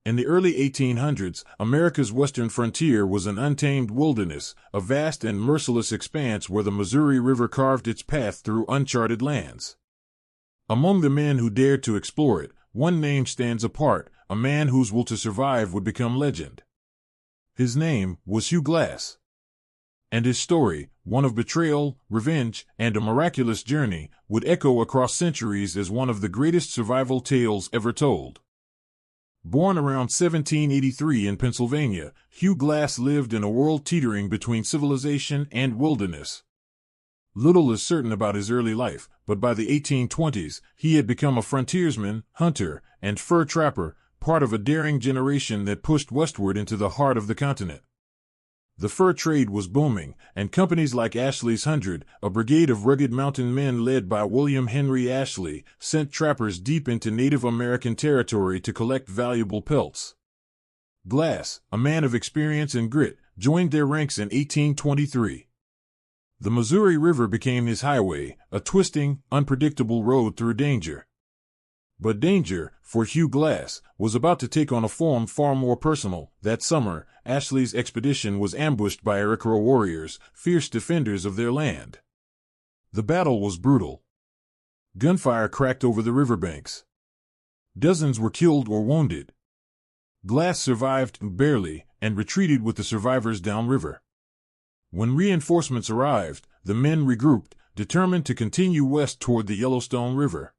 In the early 1800s, America's western frontier was an untamed wilderness, a vast and merciless expanse where the Missouri River carved its path through uncharted lands. Among the men who dared to explore it, one name stands apart, a man whose will to survive would become legend. His name was Hugh Glass. And his story, one of betrayal, revenge, and a miraculous journey, would echo across centuries as one of the greatest survival tales ever told. Born around 1783 in Pennsylvania, Hugh Glass lived in a world teetering between civilization and wilderness. Little is certain about his early life, but by the 1820s, he had become a frontiersman, hunter, and fur trapper, part of a daring generation that pushed westward into the heart of the continent. The fur trade was booming, and companies like Ashley's Hundred, a brigade of rugged mountain men led by William Henry Ashley, sent trappers deep into Native American territory to collect valuable pelts. Glass, a man of experience and grit, joined their ranks in 1823. The Missouri River became his highway, a twisting, unpredictable road through danger. But danger, for Hugh Glass, was about to take on a form far more personal. That summer, Ashley's expedition was ambushed by Iroquois warriors, fierce defenders of their land. The battle was brutal. Gunfire cracked over the riverbanks. Dozens were killed or wounded. Glass survived, barely, and retreated with the survivors downriver. When reinforcements arrived, the men regrouped, determined to continue west toward the Yellowstone River.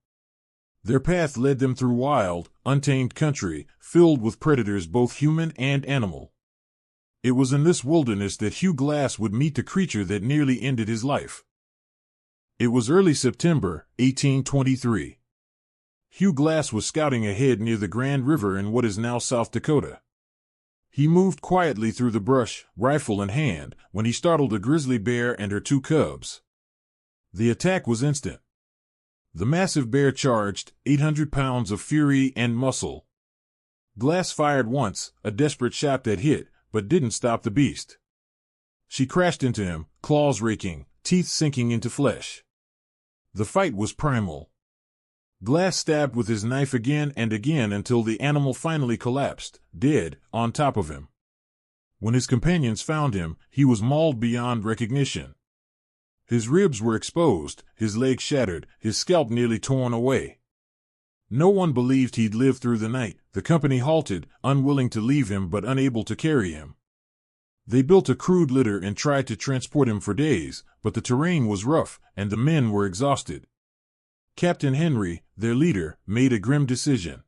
Their path led them through wild, untamed country, filled with predators both human and animal. It was in this wilderness that Hugh Glass would meet the creature that nearly ended his life. It was early September, 1823. Hugh Glass was scouting ahead near the Grand River in what is now South Dakota. He moved quietly through the brush, rifle in hand, when he startled a grizzly bear and her two cubs. The attack was instant. The massive bear charged, 800 pounds of fury and muscle. Glass fired once, a desperate shot that hit, but didn't stop the beast. She crashed into him, claws raking, teeth sinking into flesh. The fight was primal. Glass stabbed with his knife again and again until the animal finally collapsed, dead, on top of him. When his companions found him, he was mauled beyond recognition. His ribs were exposed, his legs shattered, his scalp nearly torn away. No one believed he'd live through the night. The company halted, unwilling to leave him but unable to carry him. They built a crude litter and tried to transport him for days, but the terrain was rough, and the men were exhausted. Captain Henry, their leader, made a grim decision.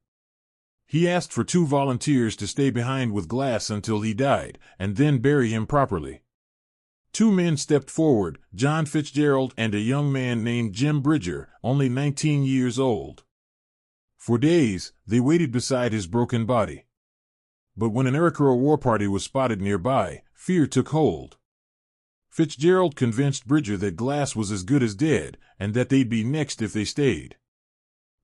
He asked for 2 volunteers to stay behind with Glass until he died, and then bury him properly. 2 men stepped forward, John Fitzgerald and a young man named Jim Bridger, only 19 years old. For days, they waited beside his broken body. But when an Iroquois war party was spotted nearby, fear took hold. Fitzgerald convinced Bridger that Glass was as good as dead, and that they'd be next if they stayed.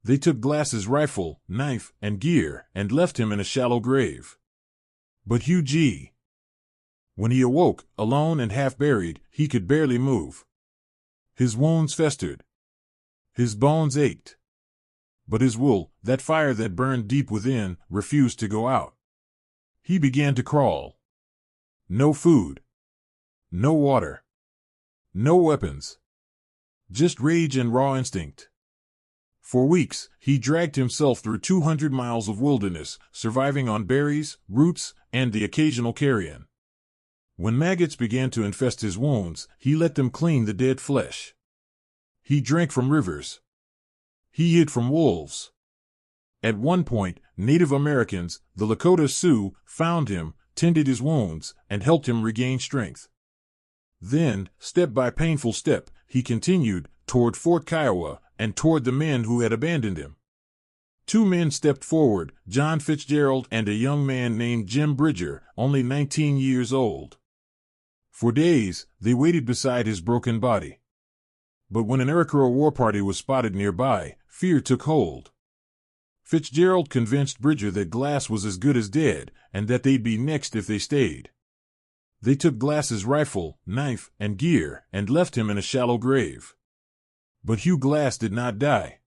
They took Glass's rifle, knife, and gear, and left him in a shallow grave. But Hugh, when he awoke, alone and half-buried, he could barely move. His wounds festered. His bones ached. But his will, that fire that burned deep within, refused to go out. He began to crawl. No food. No water. No weapons. Just rage and raw instinct. For weeks, he dragged himself through 200 miles of wilderness, surviving on berries, roots, and the occasional carrion. When maggots began to infest his wounds, he let them clean the dead flesh. He drank from rivers. He hid from wolves. At one point, Native Americans, the Lakota Sioux, found him, tended his wounds, and helped him regain strength. Then, step by painful step, he continued, toward Fort Kiowa, and toward the men who had abandoned him. 2 men stepped forward, John Fitzgerald and a young man named Jim Bridger, only 19 years old. For days, they waited beside his broken body. But when an Iroquois war party was spotted nearby, fear took hold. Fitzgerald convinced Bridger that Glass was as good as dead, and that they'd be next if they stayed. They took Glass's rifle, knife, and gear, and left him in a shallow grave. But Hugh Glass did not die.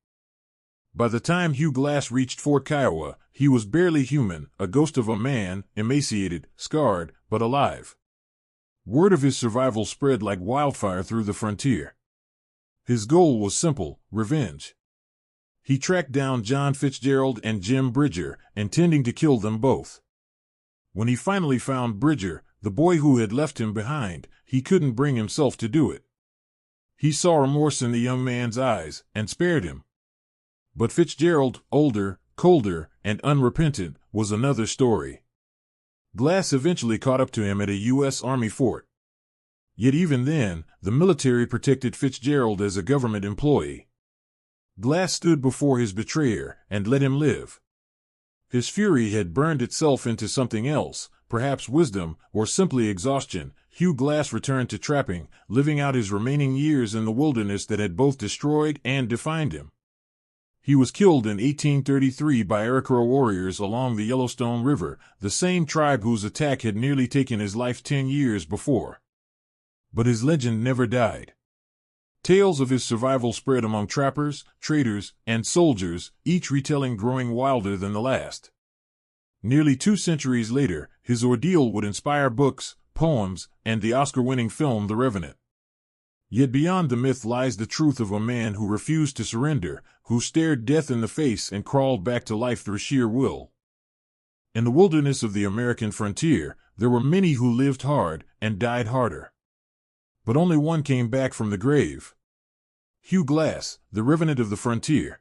By the time Hugh Glass reached Fort Kiowa, he was barely human, a ghost of a man, emaciated, scarred, but alive. Word of his survival spread like wildfire through the frontier. His goal was simple: revenge. He tracked down John Fitzgerald and Jim Bridger, intending to kill them both. When he finally found Bridger, the boy who had left him behind, he couldn't bring himself to do it. He saw remorse in the young man's eyes, and spared him. But Fitzgerald, older, colder, and unrepentant, was another story. Glass eventually caught up to him at a U.S. Army fort. Yet even then, the military protected Fitzgerald as a government employee. Glass stood before his betrayer and let him live. His fury had burned itself into something else, perhaps wisdom, or simply exhaustion. Hugh Glass returned to trapping, living out his remaining years in the wilderness that had both destroyed and defined him. He was killed in 1833 by Iroquois warriors along the Yellowstone River, the same tribe whose attack had nearly taken his life 10 years before. But his legend never died. Tales of his survival spread among trappers, traders, and soldiers, each retelling growing wilder than the last. Nearly 2 centuries later, his ordeal would inspire books, poems, and the Oscar-winning film The Revenant. Yet beyond the myth lies the truth of a man who refused to surrender, who stared death in the face and crawled back to life through sheer will. In the wilderness of the American frontier, there were many who lived hard and died harder. But only one came back from the grave. Hugh Glass, the Revenant of the frontier.